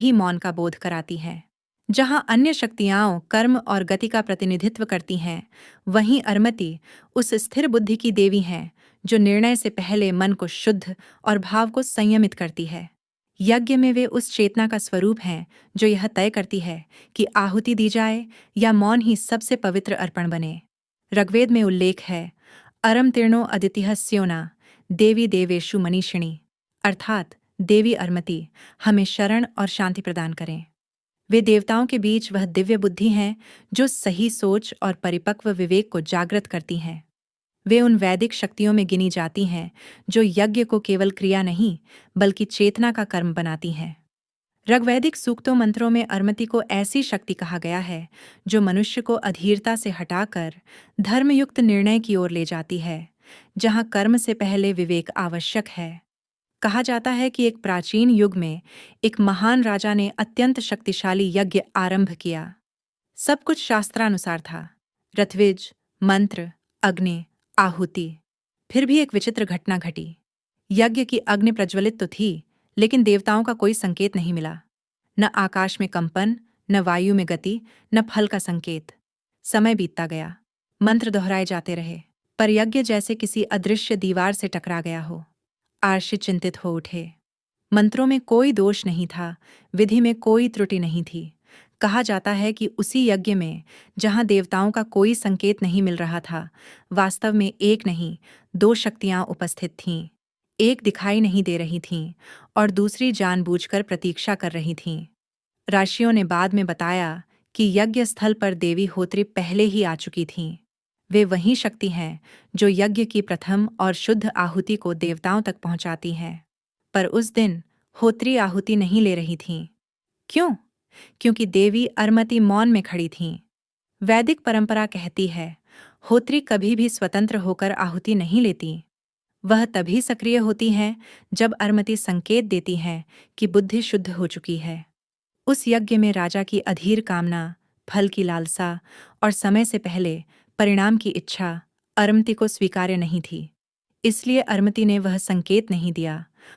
ही मौन का बोध कराती है। जहाँ अन्य शक्तियाँ कर्म और गति का प्रतिनिधित्व करती हैं, वहीं अरमति उस स्थिर बुद्धि की देवी हैं जो निर्णय से पहले मन को शुद्ध और भाव को संयमित करती है। यज्ञ में वे उस चेतना का स्वरूप हैं जो यह तय करती है कि आहुति दी जाए या मौन ही सबसे पवित्र अर्पण बने। ऋग्वेद में उल्लेख है, अरम तीर्णो अदितिः स्योना देवी देवेषु मनीषिणी, अर्थात देवी अरमति हमें शरण और शांति प्रदान करें। वे देवताओं के बीच वह दिव्य बुद्धि हैं जो सही सोच और परिपक्व विवेक को जागृत करती हैं। वे उन वैदिक शक्तियों में गिनी जाती हैं जो यज्ञ को केवल क्रिया नहीं बल्कि चेतना का कर्म बनाती हैं। ऋग्वैदिक सूक्तों मंत्रों में अरमति को ऐसी शक्ति कहा गया है जो मनुष्य को अधीरता से हटाकर धर्मयुक्त निर्णय की ओर ले जाती है, जहाँ कर्म से पहले विवेक आवश्यक है। कहा जाता है कि एक प्राचीन युग में एक महान राजा ने अत्यंत शक्तिशाली यज्ञ आरंभ किया। सब कुछ शास्त्रानुसार था, ऋत्विज, मंत्र, अग्नि, आहुति। फिर भी एक विचित्र घटना घटी। यज्ञ की अग्नि प्रज्वलित तो थी, लेकिन देवताओं का कोई संकेत नहीं मिला। न आकाश में कंपन, न वायु में गति, न फल का संकेत। समय बीतता गया, मंत्र दोहराए जाते रहे, पर यज्ञ जैसे किसी अदृश्य दीवार से टकरा गया हो। आर्षि चिंतित हो उठे। मंत्रों में कोई दोष नहीं था, विधि में कोई त्रुटि नहीं थी। कहा जाता है कि उसी यज्ञ में, जहां देवताओं का कोई संकेत नहीं मिल रहा था, वास्तव में एक नहीं, दो शक्तियां उपस्थित थीं। एक दिखाई नहीं दे रही थीं और दूसरी जानबूझकर प्रतीक्षा कर रही थीं। ऋषियों ने बाद में बताया कि यज्ञ स्थल पर देवी होत्री पहले ही आ चुकी थीं। वे वही शक्ति हैं जो यज्ञ की प्रथम और शुद्ध आहुति को देवताओं तक पहुंचाती हैं। पर उस दिन होत्री आहुति नहीं ले रही थीं। क्यों? क्योंकि देवी अरमति मौन में खड़ी थीं। वैदिक परंपरा कहती है, होत्री कभी भी स्वतंत्र होकर आहुति नहीं लेती। वह तभी सक्रिय होती हैं जब अरमति संकेत देती हैं कि बुद्धि शुद्ध हो चुकी है। उस यज्ञ में राजा की अधीर कामना, फल की लालसा और समय से पहले परिणाम की इच्छा अरमति को स्वीकार्य नहीं थी। इसलिए अरमति ने वह संकेत नहीं दिया